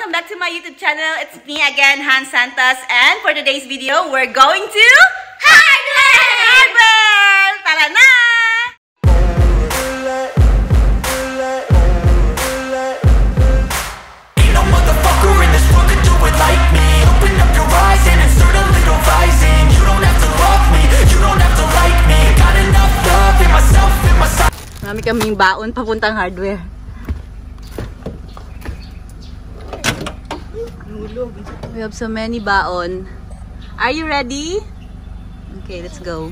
welcome back to my YouTube channel. It's me again, Han Santos, and for today's video, we're going to Hardware! Tara na! Ain't no motherfucker in this world could do it like me. Open up your eyes and insert a little rising. You don't have to love me, you don't have to like me. Got enough love in myself, in my side. Marami kaming baon papuntang Hardware. We have so many baon. Are you ready? Okay, let's go.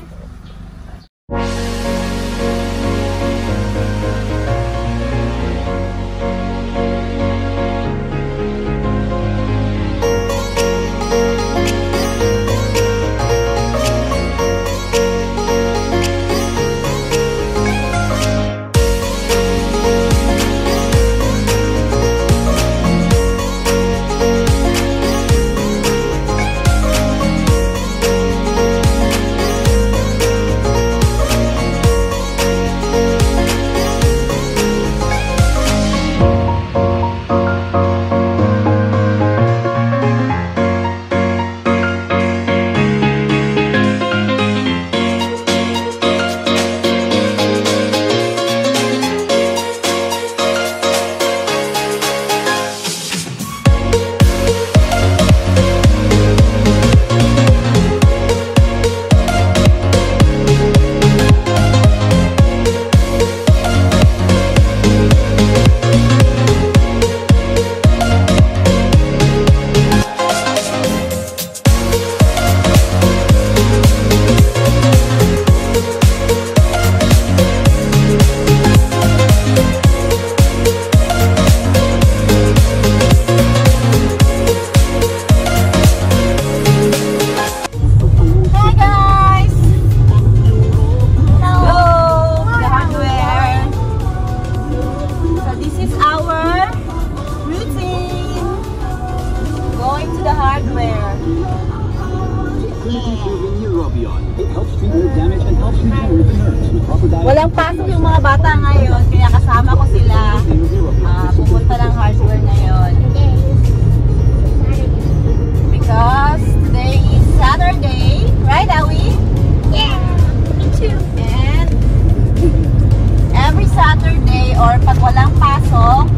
Walang pasok yung mga bata ngayon, kaya kasama ko sila. Pupunta ng Hardware ngayon. Because today is Saturday, right, Awi? Yeah, me too. And every Saturday or pag walang pasok,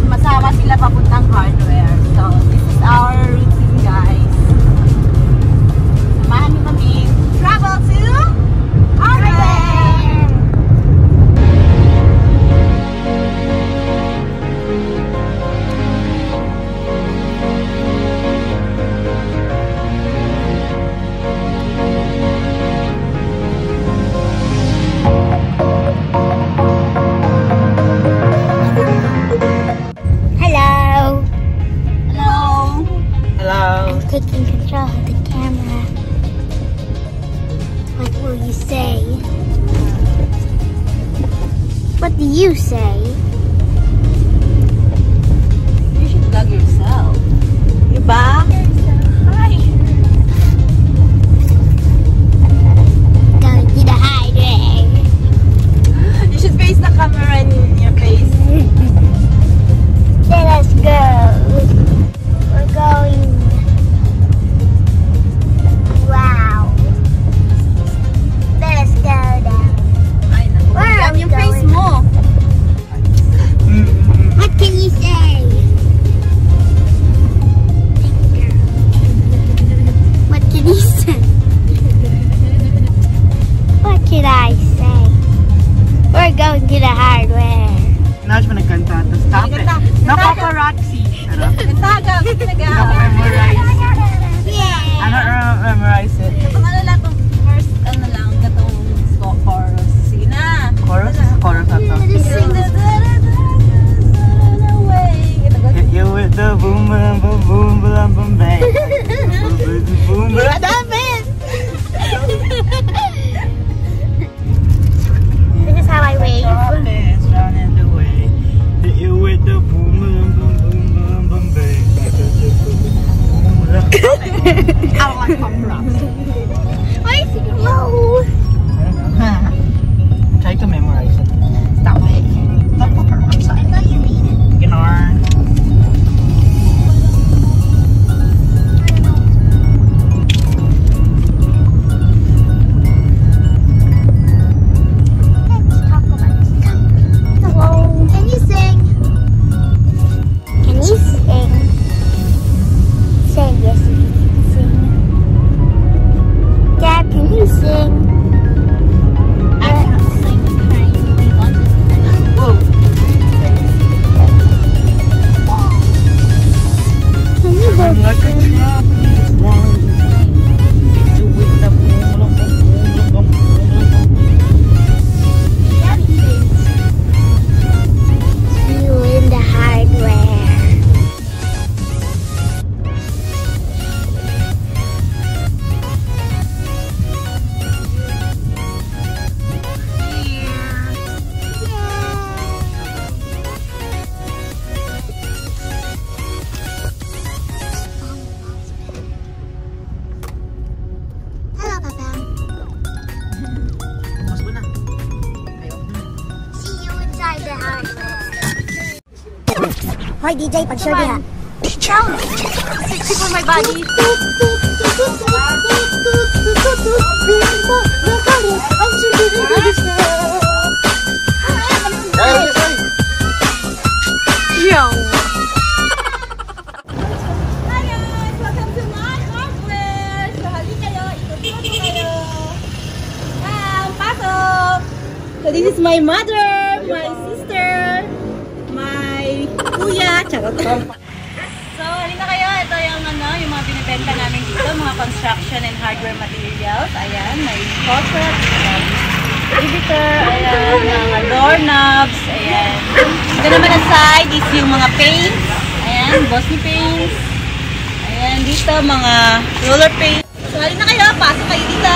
masama sila papuntang Hardware. So this is our routine, guys. Samahan niyo kami travel to Hardware! Hello. Hello! Hello! I'm taking control of the camera. What will you say? What do you say? You should vlog yourself. Diba? Hi! Going to the highway. You should face the camera in your face. Let us go. We're going. Wow. Let us go down. Where are we Yung face going? mo. What can you say? What can you say? What can I say? We're going to the Hardware. Nash mo nagkanta. Stop it. Napaparazzi. Ano? Tagag! Tagag! Memorize. Yeah. Ano memorize it? Itong ano lang, itong first ano lang, itong chorus. Sige na! Chorus? Chorus na to. Sing the You with the boom boom boom boom boom boom bang. Boom boom. Dapat! This is how I wave. It's running the way. Hit you with the boom boom boom boom boom boom bang. I don't like pop rocks. Why is it low? Try to memorize it. Stop it. Stop pop rocks. I thought you made it. Ignore. Hoy, DJ, pag-sure diha. Sound! Sexy for my body. Yo! Hi guys! Welcome to my hardware! So, hali kayo. Ikot-ikot kayo. Pasok! So, this is my mother, my sister, my kuya. Charot. So, halina kayo. Ito yung mga binibenta namin dito, mga construction and hardware materials. Ayan, may faucet, inhibitor, ayan, mga doorknobs, ayan. Ito naman ang side is yung mga paints. Ayan, Bossy paints. Ayan, dito mga roller paints. So, halina kayo. Pasok kayo dito.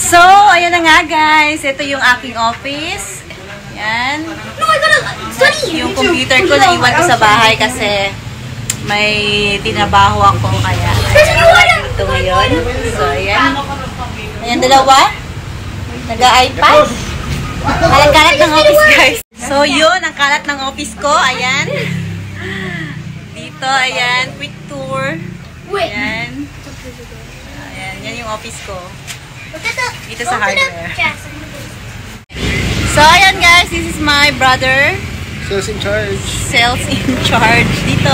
So, ayan na nga guys. Ito yung aking office. Yan. Yung computer ko naiwan ko sa bahay kasi may tinabaho ako kaya dito ngayon. So, ayan. Ayan dalawa. Nag-iPad. Kalat-kalat ng office guys. So, yun. Ang kalat ng office ko. Ayan. Dito, ayan. Quick tour. Ayan. Ayan. Yan yung office ko. Dito sa hardware. So, ayan guys. This is my brother. Sales in charge. Sales in charge. Dito.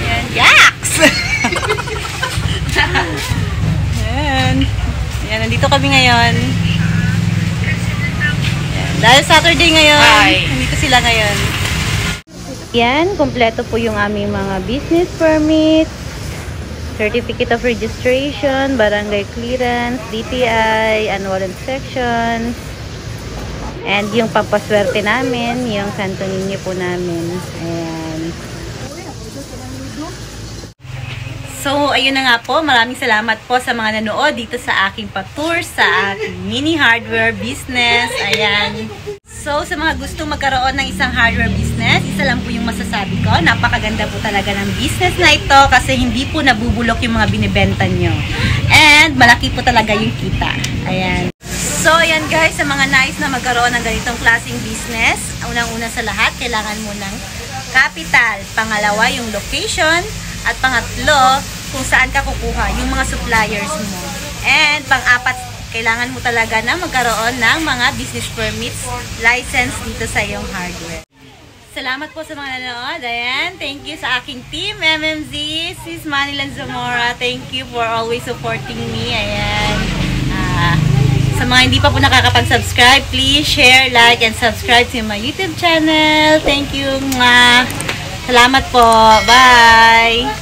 Ayan. Yaks! Ayan. Ayan. Nandito kami ngayon. Ayan. Dahil Saturday ngayon. Nandito sila ngayon. Yan. Kompleto po yung aming mga business permit. Certificate of Registration, Barangay Clearance, DTI, Annual Inspection, and yung pampaswerte namin, yung Santo Niño po namin. Ayan. So, ayun na nga po. Maraming salamat po sa mga nanood dito sa aking pa-tour sa aking mini hardware business. Ayan. So, sa mga gustong magkaroon ng isang hardware business, isa lang po yung masasabi ko. Napakaganda po talaga ng business na ito kasi hindi po nabubulok yung mga binibenta nyo. And, malaki po talaga yung kita. Ayan. So, ayan guys, sa mga nais na magkaroon ng ganitong klaseng business, unang-una sa lahat, kailangan mo ng capital. Pangalawa, yung location. At pangatlo, kung saan ka kukuha, yung mga suppliers mo. And, pang-apat, kailangan mo talaga na magkaroon ng mga business permits, license dito sa iyong hardware. Salamat po sa mga nanood. Ayan, thank you sa aking team, MMZ, Sis Manilan Zamora. Thank you for always supporting me. Ayan. Sa mga hindi pa po nakakapag-subscribe, please share, like, and subscribe to my YouTube channel. Thank you. Salamat po. Bye!